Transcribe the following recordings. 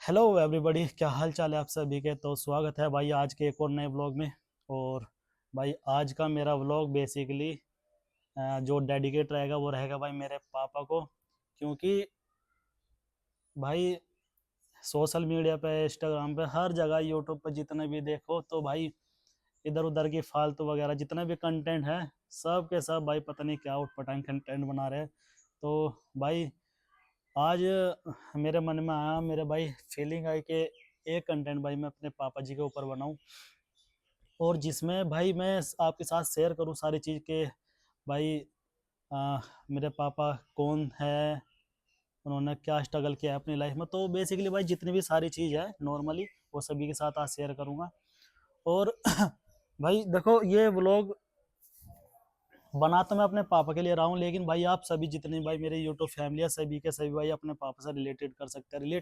Hello everybody, क्या हाल चाल है आप सभी के। तो स्वागत है भाई आज के एक और नए व्लॉग में। और भाई आज का मेरा व्लॉग बेसिकली जो डेडिकेट रहेगा वो रहेगा भाई मेरे पापा को। क्योंकि भाई सोशल मीडिया पे, इंस्टाग्राम पे, हर जगह, यूट्यूब पे जितने भी देखो तो भाई इधर उधर की फालतू वगैरह जितने भी कंटेंट है, सब के सब भाई पता नहीं क्या उटपटांग कंटेंट बना रहे हैं। तो भाई आज मेरे मन में आया, मेरे भाई फीलिंग आई कि एक कंटेंट भाई मैं अपने पापा जी के ऊपर बनाऊं, और जिसमें भाई मैं आपके साथ शेयर करूं सारी चीज़ के भाई मेरे पापा कौन है, उन्होंने क्या स्ट्रगल किया है अपनी लाइफ में। तो बेसिकली भाई जितनी भी सारी चीज़ है नॉर्मली वो सभी के साथ आज शेयर करूंगा। और भाई देखो, ये व्लॉग बना तो मैं अपने पापा के लिए रहा हूँ, लेकिन भाई आप सभी जितने भाई मेरे यूट्यूब फैमिली है, सभी के सभी भाई अपने पापा से रिलेट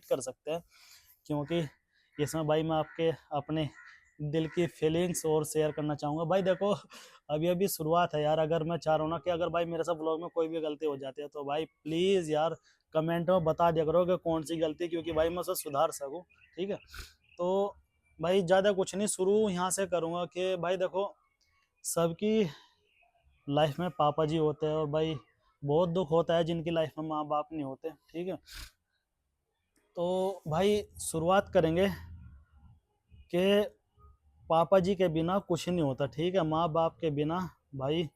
कर सकते हैं। क्योंकि इसमें भाई मैं आपके अपने दिल की फीलिंग्स और शेयर करना चाहूँगा। भाई देखो, अभी अभी शुरुआत है यार। अगर मैं चाह रहा हूँ ना कि अगर भाई मेरे साथ ब्लॉग में कोई भी गलती हो जाती है तो भाई प्लीज़ यार कमेंट में बता दिया करो कि कौन सी गलती, क्योंकि भाई मैं उसे सुधार सकूँ। ठीक है, तो भाई ज़्यादा कुछ नहीं, शुरू यहाँ से करूँगा कि भाई देखो, सबकी लाइफ में पापा जी होते हैं, और भाई बहुत दुख होता है जिनकी लाइफ में माँ बाप नहीं होते। ठीक है, तो भाई शुरुआत करेंगे कि पापा जी के बिना कुछ नहीं होता। ठीक है, माँ बाप के बिना भाई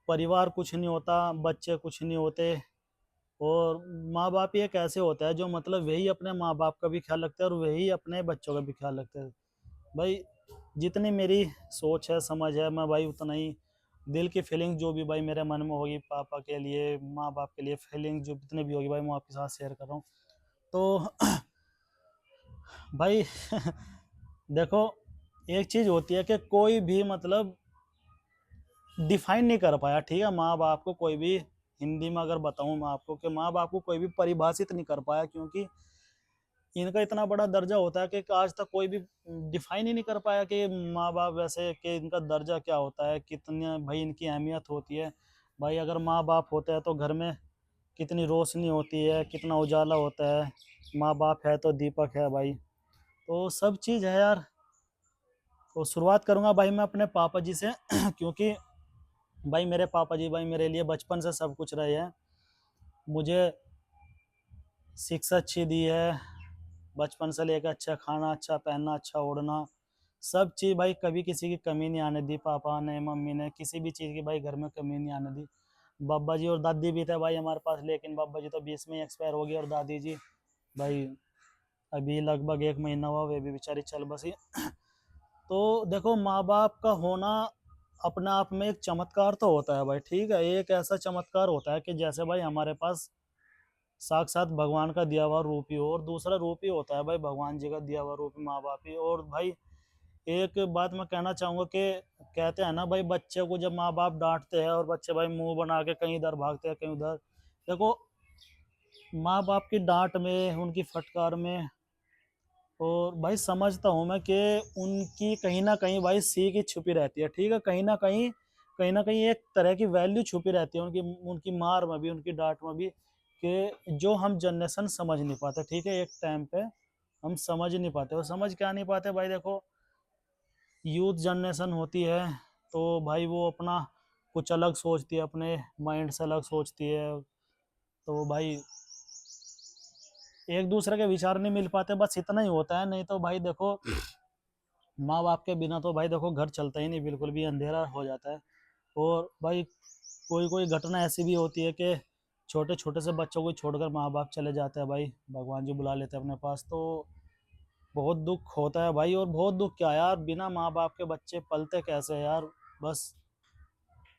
परिवार कुछ नहीं होता, बच्चे कुछ नहीं होते। और माँ बाप ही एक ऐसे होता है जो मतलब वही अपने माँ बाप का भी ख्याल रखते हैं और वही अपने बच्चों का भी ख्याल रखते हैं। भाई जितनी मेरी सोच है, समझ है, मैं भाई उतना ही दिल की फीलिंग जो भी भाई मेरे मन में होगी पापा के लिए, माँ बाप के लिए, फीलिंग जो जितने भी होगी भाई मैं आपके साथ शेयर कर रहा हूँ। तो भाई देखो, एक चीज़ होती है कि कोई भी मतलब डिफाइन नहीं कर पाया। ठीक है, माँ बाप को कोई भी, हिंदी में अगर बताऊं मैं आपको कि माँ बाप को कोई भी परिभाषित नहीं कर पाया, क्योंकि इनका इतना बड़ा दर्जा होता है कि आज तक कोई भी डिफाइन ही नहीं कर पाया कि माँ बाप वैसे कि इनका दर्जा क्या होता है, कितने भाई इनकी अहमियत होती है। भाई अगर माँ बाप होते हैं तो घर में कितनी रोशनी होती है, कितना उजाला होता है। माँ बाप है तो दीपक है भाई। तो सब चीज़ है यार। तो शुरुआत करूंगा भाई मैं अपने पापा जी से क्योंकि भाई मेरे पापा जी भाई मेरे लिए बचपन से सब कुछ रहे हैं। मुझे शिक्षा अच्छी दी है, बचपन से लेकर अच्छा खाना, अच्छा पहनना, अच्छा ओढ़ना, सब चीज़ भाई कभी किसी की कमी नहीं आने दी। पापा ने, मम्मी ने किसी भी चीज़ की भाई घर में कमी नहीं आने दी। बाबा जी और दादी भी थे भाई हमारे पास, लेकिन बाबा जी तो 20 में एक्सपायर हो गए, और दादी जी भाई अभी लगभग 1 महीना हुआ, वे भी बेचारी चल बसी। तो देखो, माँ बाप का होना अपने आप में एक चमत्कार तो होता है भाई। ठीक है, एक ऐसा चमत्कार होता है कि जैसे भाई हमारे पास साक्षात भगवान का दिया हुआ रूप ही हो, और दूसरा रूप ही होता है भाई भगवान जी का दिया हुआ रूप माँ बाप ही। और भाई एक बात मैं कहना चाहूँगा कि कहते हैं ना भाई, बच्चे को जब माँ बाप डांटते हैं और बच्चे भाई मुंह बना के कहीं इधर भागते हैं कहीं उधर, देखो माँ बाप की डांट में, उनकी फटकार में, और भाई समझता हूँ मैं कि उनकी कहीं ना कहीं भाई सीख ही छुपी रहती है। ठीक है, कहीं ना कहीं एक तरह की वैल्यू छुपी रहती है उनकी उनकी मार में भी, उनकी डांट में भी, कि जो हम जनरेशन समझ नहीं पाते। ठीक है, एक टाइम पे हम समझ नहीं पाते। और समझ क्या नहीं पाते भाई, देखो यूथ जनरेशन होती है तो भाई वो अपना कुछ अलग सोचती है, अपने माइंड से अलग सोचती है। तो भाई एक दूसरे के विचार नहीं मिल पाते, बस इतना ही होता है। नहीं तो भाई देखो, माँ बाप के बिना तो भाई देखो घर चलता ही नहीं, बिल्कुल भी अंधेरा हो जाता है। और भाई कोई कोई घटना ऐसी भी होती है कि छोटे छोटे से बच्चों को छोड़कर माँ बाप चले जाते हैं भाई, भगवान जी बुला लेते हैं अपने पास। तो बहुत दुख होता है भाई। और बहुत दुख क्या यार, बिना माँ बाप के बच्चे पलते कैसे हैं यार। बस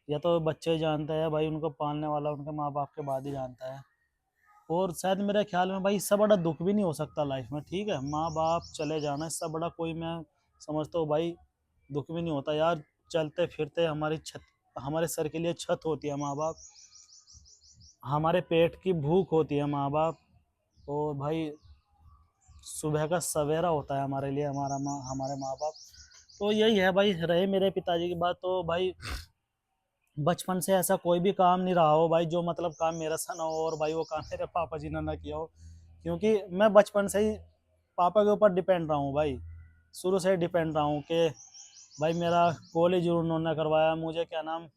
या तो बच्चे जानते हैं भाई, उनको पालने वाला उनके माँ बाप के बाद ही जानता है। और शायद मेरे ख्याल में भाई इससे बड़ा दुख भी नहीं हो सकता लाइफ में। ठीक है, माँ बाप चले जाना, इससे बड़ा कोई, मैं समझता हूँ भाई, दुख भी नहीं होता यार। चलते फिरते हमारी छत, हमारे सर के लिए छत होती है माँ बाप, हमारे पेट की भूख होती है माँ बाप, और भाई सुबह का सवेरा होता है हमारे लिए हमारे माँ बाप। तो यही है भाई। रहे मेरे पिताजी की बात, तो भाई बचपन से ऐसा कोई भी काम नहीं रहा हो भाई जो मतलब काम मेरा सा ना हो, और भाई वो काम मेरे पापा जी ने ना किया हो। क्योंकि मैं बचपन से ही पापा के ऊपर डिपेंड रहा हूँ भाई, शुरू से डिपेंड रहा हूँ कि भाई मेरा कॉलेज उन्होंने करवाया मुझे, क्या नाम,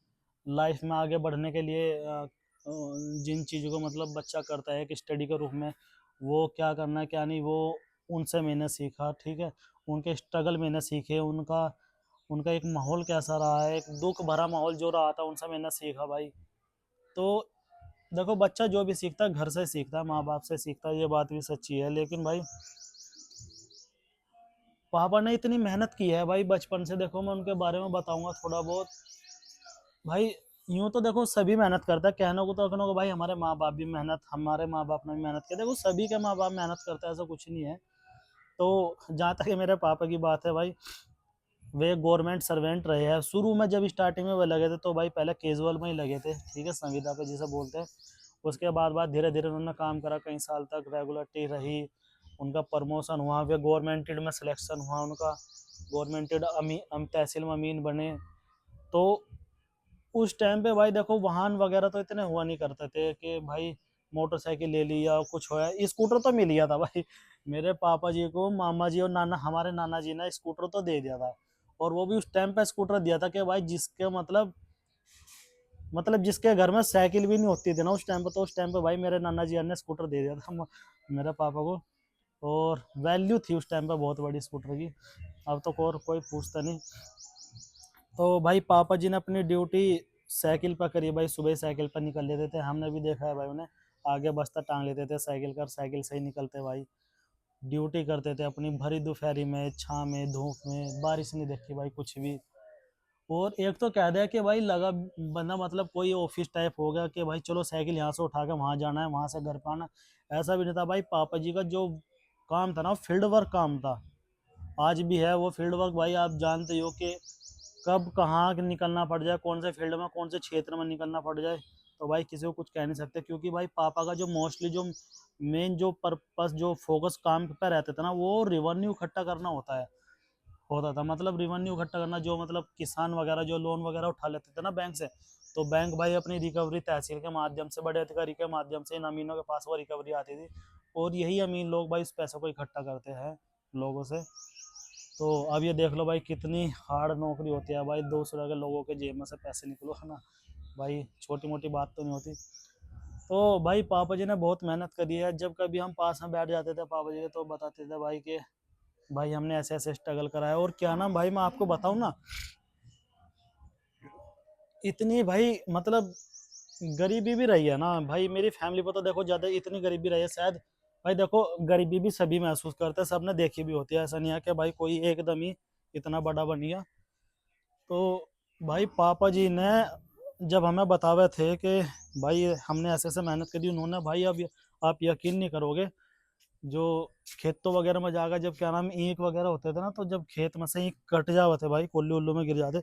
लाइफ में आगे बढ़ने के लिए जिन चीज़ों को मतलब बच्चा करता है कि स्टडी के रूप में, वो क्या करना है क्या नहीं, वो उनसे मैंने सीखा, ठीक है। उनके स्ट्रगल मैंने सीखे, उनका उनका एक माहौल कैसा रहा है, एक दुख भरा माहौल जो रहा था, उनसे मैंने सीखा भाई। तो देखो, बच्चा जो भी सीखता है घर से सीखता है, माँ बाप से सीखता है, ये बात भी सच्ची है। लेकिन भाई पापा ने इतनी मेहनत की है भाई बचपन से, देखो मैं उनके बारे में बताऊंगा थोड़ा बहुत भाई। यूं तो देखो सभी मेहनत करता है, कहने को भाई हमारे माँ बाप भी मेहनत, हमारे माँ बाप ने भी मेहनत की, देखो सभी के माँ बाप मेहनत करते हैं, ऐसा कुछ नहीं है। तो जहाँ तक मेरे पापा की बात है भाई, वे गवर्नमेंट सर्वेंट रहे हैं शुरू में। जब स्टार्टिंग में वे लगे थे तो भाई पहले कैजुअल में ही लगे थे, ठीक है, संविदा पे जिसे बोलते हैं। उसके बाद धीरे धीरे उन्होंने काम करा, कई साल तक रेगुलरिटी रही, उनका प्रमोशन हुआ, वे गवर्नमेंटेड में सिलेक्शन हुआ उनका, गवर्नमेंटेड तहसील में अमीन बने। तो उस टाइम पे भाई देखो वाहन वगैरह तो इतने हुआ नहीं करते थे कि भाई मोटरसाइकिल ले ली या कुछ होया, स्कूटर तो मिल गया था भाई। मेरे पापा जी को मामा जी और नाना, हमारे नाना जी ने स्कूटर तो दे दिया था, और वो भी उस टाइम पे स्कूटर दिया था कि भाई जिसके मतलब जिसके घर में साइकिल भी नहीं होती थी ना उस टाइम पे, तो उस टाइम पे भाई मेरे नाना जी ने स्कूटर दे दिया था मेरे पापा को। और वैल्यू थी उस टाइम पे बहुत बड़ी स्कूटर की, अब तो और कोई पूछता नहीं। तो भाई पापा जी ने अपनी ड्यूटी साइकिल पर करी भाई, सुबह साइकिल पर निकल लेते थे, हमने भी देखा है भाई उन्हें, आगे बस्ता टांग लेते थे साइकिल कर, साइकिल से ही निकलते भाई, ड्यूटी करते थे अपनी, भरी दोपहरी में, छाँ में, धूप में, बारिश नहीं देखी भाई कुछ भी। और एक तो कह दिया कि भाई लगा बंदा, मतलब कोई ऑफिस टाइप हो गया कि भाई चलो साइकिल यहाँ से उठा के वहाँ जाना है, वहाँ से घर पे आना, ऐसा भी नहीं था भाई। पापा जी का जो काम था ना, फील्ड वर्क काम था, आज भी है वो फील्ड वर्क भाई। आप जानते हो कि कब कहाँ निकलना पड़ जाए, कौन से फील्ड में, कौन से क्षेत्र में निकलना पड़ जाए, तो भाई किसी को कुछ कह नहीं सकते, क्योंकि भाई पापा का जो मोस्टली जो मेन जो पर्पस, जो फोकस काम पर रहते थे ना, वो रिवेन्यू इकट्ठा करना होता था, मतलब रिवेन्यू इकट्ठा करना, जो मतलब किसान वगैरह जो लोन वगैरह उठा लेते थे ना बैंक से, तो बैंक भाई अपनी रिकवरी तहसील के माध्यम से, बड़े अधिकारी के माध्यम से इन अमीनों के पास वो रिकवरी आती थी, और यही अमीन लोग भाई इस पैसों को इकट्ठा करते हैं लोगों से। तो अब ये देख लो भाई कितनी हार्ड नौकरी होती है भाई, दूसरे के लोगों के जेब में से पैसे निकलो, है ना भाई, छोटी मोटी बात तो नहीं होती। तो भाई पापा जी ने बहुत मेहनत करी है, जब कभी हम पास में बैठ जाते थे पापा जी के, तो बताते थे भाई कि भाई हमने ऐसे ऐसे स्ट्रगल करा है। और क्या ना भाई, मैं आपको बताऊं ना, इतनी भाई मतलब गरीबी भी रही है ना भाई, मेरी फैमिली पर तो देखो ज्यादा इतनी गरीबी रही है शायद। भाई देखो गरीबी भी सभी महसूस करते हैं, सबने देखी भी होती है, ऐसा नहीं है कि भाई कोई एकदम ही इतना बड़ा बन गया। तो भाई पापा जी ने जब हमें बतावे थे कि भाई हमने ऐसे ऐसे मेहनत करी, उन्होंने भाई अब आप यकीन नहीं करोगे, जो खेतों वगैरह में जाकर जब क्या नाम ईंख वगैरह होते थे ना, तो जब खेत में से ईंख कट जाते थे भाई, कोल्लू उल्लू में गिर जाते,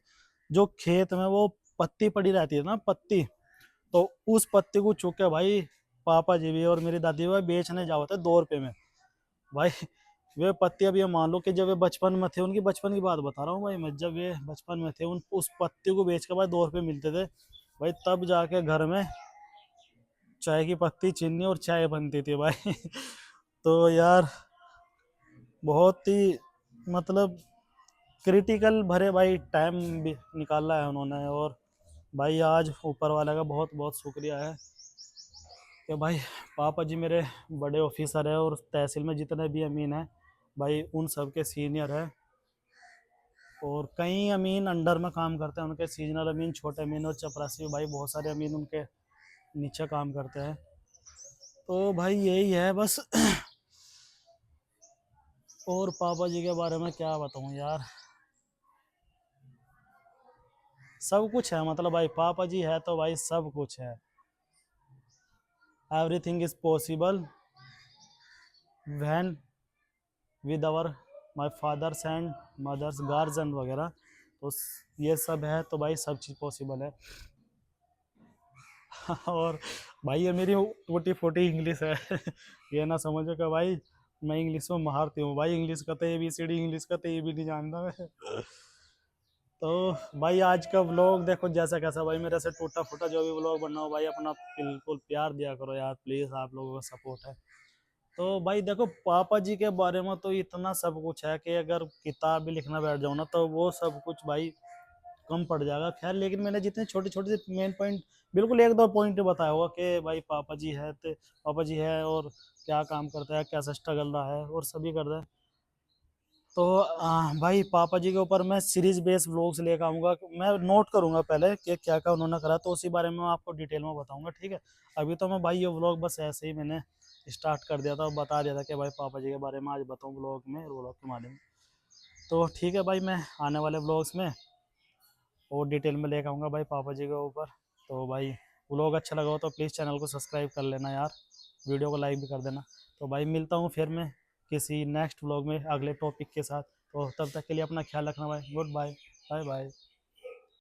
जो खेत में वो पत्ती पड़ी रहती है ना, पत्ती, तो उस पत्ती को चुक के भाई पापा जी भी और मेरी दादी भी बेचने जाओ थे 2 रुपए में भाई। वे पत्ती, अब ये मान लो कि जब वे बचपन में थे, उनकी बचपन की बात बता रहा हूँ भाई मैं, जब वे बचपन में थे, उन उस पत्ती को बेच के भाई 2 रुपए मिलते थे भाई, तब जाके घर में चाय की पत्ती, चीनी और चाय बनती थी भाई। तो यार बहुत ही मतलब क्रिटिकल भरे भाई टाइम भी निकाला है उन्होंने। और भाई आज ऊपर वाले का बहुत बहुत शुक्रिया है कि भाई पापा जी मेरे बड़े ऑफिसर है, और तहसील में जितने भी अमीन हैं भाई उन सब के सीनियर है, और कई अमीन अंडर में काम करते हैं उनके, सीजनल अमीन, छोटे अमीन और चपरासी भाई, बहुत सारे अमीन उनके नीचे काम करते हैं। तो भाई यही है बस। और पापा जी के बारे में क्या बताऊं यार, सब कुछ है, मतलब भाई पापा जी है तो भाई सब कुछ है, everything is possible when with our my fathers and mothers guardian वगैरह। तो ये सब है तो भाई सब चीज़ पॉसिबल है। और भाई ये मेरी टूटी फूटी इंग्लिश है। ये ना समझो कि भाई मैं इंग्लिश में महारती हूँ भाई, इंग्लिश का तो ABCD, इंग्लिश का तो ये भी नहीं जानता मैं। तो भाई आज का व्लॉग देखो जैसा कैसा, भाई मेरे से टूटा फूटा जो भी व्लॉग बनना हो भाई, अपना बिल्कुल प्यार दिया करो यार प्लीज़, आप लोगों का सपोर्ट है। तो भाई देखो, पापा जी के बारे में तो इतना सब कुछ है कि अगर किताब भी लिखना बैठ जाऊँ ना तो वो सब कुछ भाई कम पड़ जाएगा। खैर, लेकिन मैंने जितने छोटे छोटे से मेन पॉइंट, बिल्कुल एक दो पॉइंट बताया होगा कि भाई पापा जी है, तो पापा जी है और क्या काम करता है, कैसा स्ट्रगल रहा है और सभी करता है। तो भाई पापा जी के ऊपर मैं सीरीज बेस्ड व्लॉग्स लेकर आऊँगा। मैं नोट करूँगा पहले कि क्या क्या उन्होंने करा, तो उसी बारे में मैं आपको डिटेल में बताऊँगा, ठीक है। अभी तो मैं भाई ये व्लॉग बस ऐसे ही मैंने स्टार्ट कर दिया था और बता दिया था कि भाई पापा जी के बारे में आज बताऊँ व्लॉग में, व्लॉग के माध्यम में। तो ठीक है भाई, मैं आने वाले व्लॉग्स में और डिटेल में लेकर आऊँगा भाई पापा जी के ऊपर। तो भाई व्लॉग अच्छा लगा हो तो प्लीज़ चैनल को सब्सक्राइब कर लेना यार, वीडियो को लाइक भी कर देना। तो भाई मिलता हूँ फिर मैं किसी नेक्स्ट व्लॉग में अगले टॉपिक के साथ। तो तब तक के लिए अपना ख्याल रखना भाई, गुड बाय, बाय बाय।